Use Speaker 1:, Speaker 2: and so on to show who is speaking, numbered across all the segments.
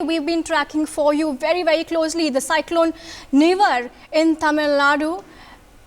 Speaker 1: We've been tracking for you very closely the cyclone Nivar in Tamil Nadu.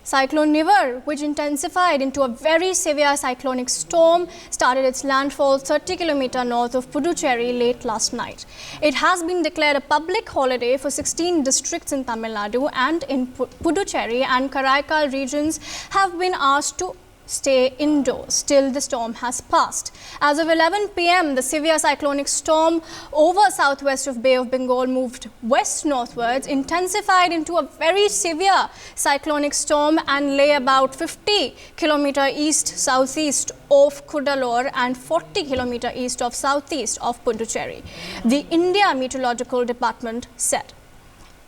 Speaker 1: Cyclone Nivar, which intensified into a very severe cyclonic storm, started its landfall 30 km north of Puducherry late last night. It has been declared a public holiday for 16 districts in Tamil Nadu, and in Puducherry and Karaikal regions have been asked to stay indoors till the storm has passed. As of 11 p.m, the severe cyclonic storm over southwest of Bay of Bengal moved west-northwards, intensified into a very severe cyclonic storm and lay about 50 km east-southeast of Cuddalore and 40 km east of southeast of Puducherry, the India Meteorological Department said.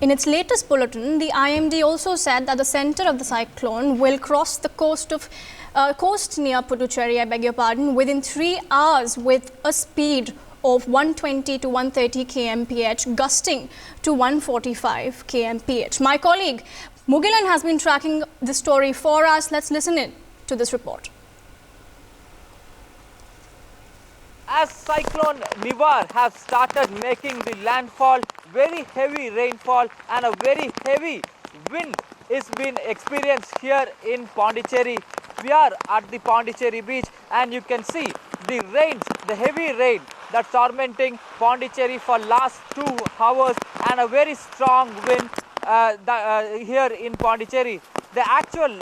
Speaker 1: In its latest bulletin, the IMD also said that the center of the cyclone will cross the coast near Puducherry, within 3 hours with a speed of 120 to 130 kmph, gusting to 145 kmph. My colleague Mugilan has been tracking the story for us. Let's listen in to this report.
Speaker 2: As Cyclone Nivar has started making the landfall, very heavy rainfall and a very heavy wind is being experienced here in Pondicherry. We are at the Pondicherry beach and you can see the rains, the heavy rain that's tormenting Pondicherry for last 2 hours and a very strong wind here in Pondicherry. The actual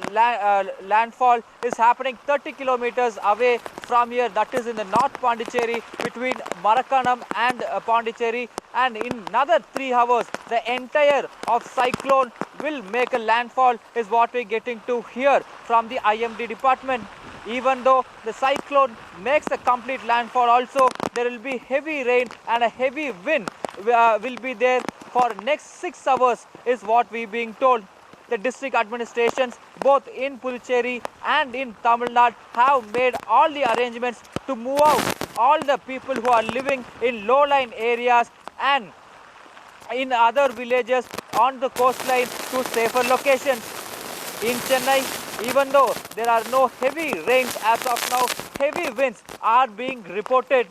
Speaker 2: landfall is happening 30 kilometers away from here, that is in the North Pondicherry between Marakanam and Pondicherry, and in another 3 hours the entire of cyclone will make a landfall is what we're getting to hear from the IMD department. Even though the cyclone makes a complete landfall, also there will be heavy rain and a heavy wind will be there for next 6 hours is what we're being told. The district administrations both in Puducherry and in Tamil Nadu have made all the arrangements to move out all the people who are living in low-lying areas and in other villages on the coastline to safer locations. In Chennai, even though there are no heavy rains as of now, heavy winds are being reported.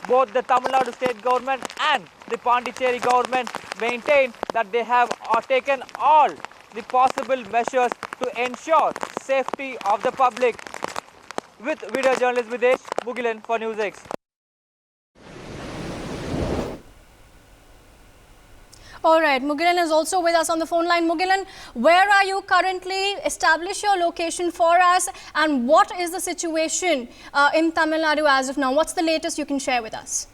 Speaker 2: Both the Tamil Nadu state government and the Pondicherry government maintain that they have taken all the possible measures to ensure safety of the public. With video journalist Videsh, Mugilan for News X.
Speaker 1: All right, Mugilan is also with us on the phone line. Mugilan, where are you currently? Establish your location for us, and what is the situation in Tamil Nadu as of now? What's the latest you can share with us?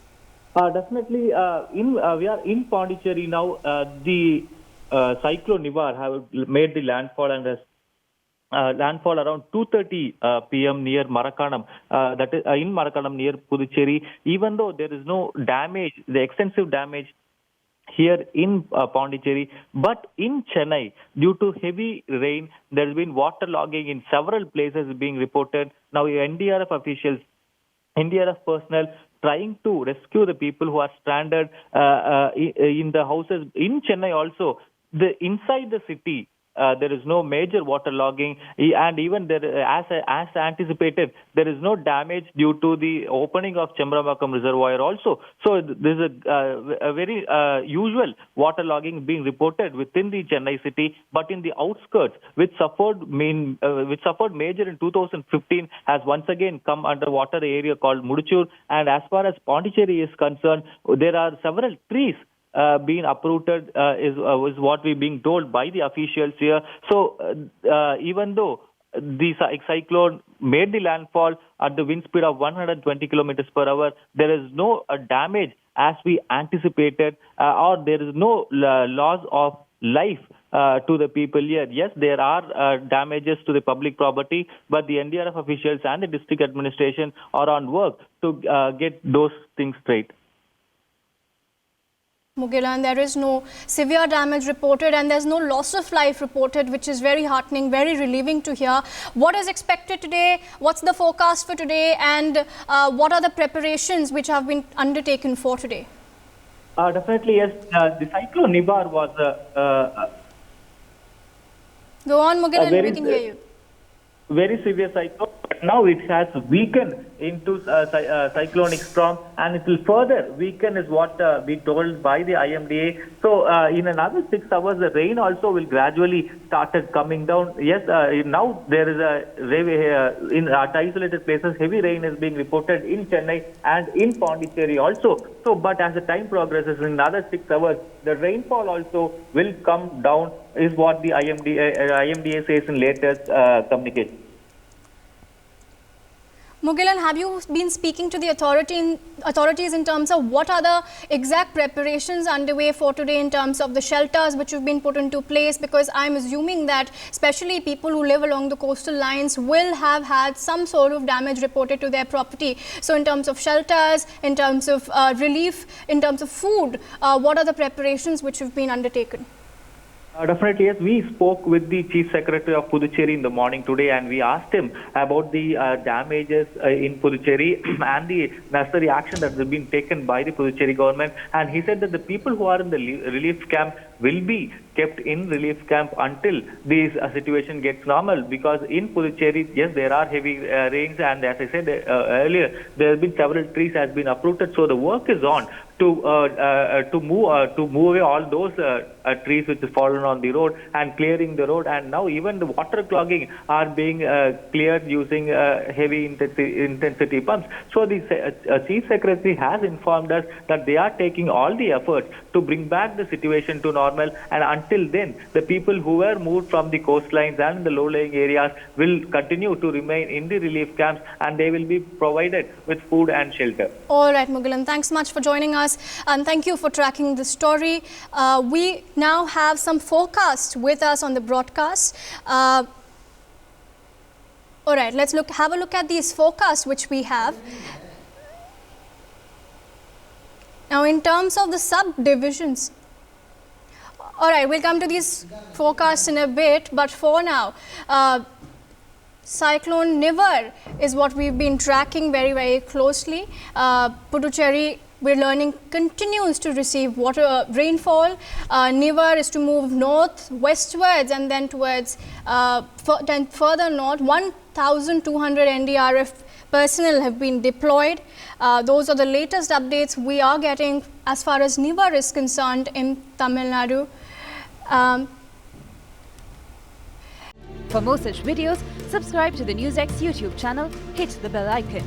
Speaker 3: Definitely, we are in Pondicherry now. The cyclone Nivar have made the landfall and has landfall around 2:30 p.m. near Marakanam. That is in Marakanam near Puducherry. Even though there is no damage, the extensive damage here in Pondicherry, but in Chennai, due to heavy rain, there has been waterlogging in several places being reported. Now, NDRF officials, NDRF personnel trying to rescue the people who are stranded in the houses in Chennai also. Inside the city, there is no major waterlogging, and even there, as anticipated, there is no damage due to the opening of Chembrambakam Reservoir also. So there is a very usual waterlogging being reported within the Chennai city, but in the outskirts, which suffered major in 2015, has once again come under water area called Muduchur. And as far as Pondicherry is concerned, there are several trees being uprooted is what we're being told by the officials here. So even though the cyclone made the landfall at the wind speed of 120 kilometers per hour, there is no damage as we anticipated, or there is no loss of life to the people here. Yes, there are damages to the public property, but the NDRF officials and the district administration are on work to get those things straight.
Speaker 1: Mugilan, there is no severe damage reported and there's no loss of life reported, which is very heartening, very relieving to hear. What is expected today? What's the forecast for today? And what are the preparations which have been undertaken for today?
Speaker 3: Definitely, yes. The cyclone Nivar was
Speaker 1: Go on, Mugilan, we can hear you.
Speaker 3: Very severe cyclone. now it has weakened into cyclonic storm, and it will further weaken is what we told by the IMDA. So in another 6 hours, the rain also will gradually started coming down. Yes, now there is in isolated places, heavy rain is being reported in Chennai and in Pondicherry also. So, but as the time progresses, in another 6 hours, the rainfall also will come down, is what the IMDA says in latest communication.
Speaker 1: Mugilan, have you been speaking to the authorities in terms of what are the exact preparations underway for today in terms of the shelters which have been put into place? Because I'm assuming that especially people who live along the coastal lines will have had some sort of damage reported to their property. So in terms of shelters, in terms of relief, in terms of food, what are the preparations which have been undertaken?
Speaker 3: Definitely, yes. We spoke with the Chief Secretary of Puducherry in the morning today, and we asked him about the damages in Puducherry and the necessary action that has been taken by the Puducherry government. And he said that the people who are in the relief camp will be kept in relief camp until this situation gets normal, because in Puducherry, yes, there are heavy rains, and as I said earlier, there have been several trees has been uprooted. So the work is on to move away all those trees which have fallen on the road and clearing the road. And now even the water clogging are being cleared using heavy intensity pumps. So the Chief Secretary has informed us that they are taking all the efforts to bring back the situation to normal, and until then the people who were moved from the coastlines and the low-lying areas will continue to remain in the relief camps, and they will be provided with food and shelter.
Speaker 1: All right, Mugilan, thanks much for joining us, and thank you for tracking the story. We now have some forecast with us on the broadcast. All right, let's have a look at these forecasts which we have. Now, in terms of the subdivisions, all right, we'll come to these forecasts in a bit, but for now, Cyclone Nivar is what we've been tracking very, very closely. Puducherry, we're learning, continues to receive rainfall. Nivar is to move north, westwards, and then towards further north. 1,200 NDRF personnel have been deployed. Those are the latest updates we are getting as far as Nivar is concerned in Tamil Nadu.
Speaker 4: For more such videos, subscribe to the NewsX YouTube channel, hit the bell icon.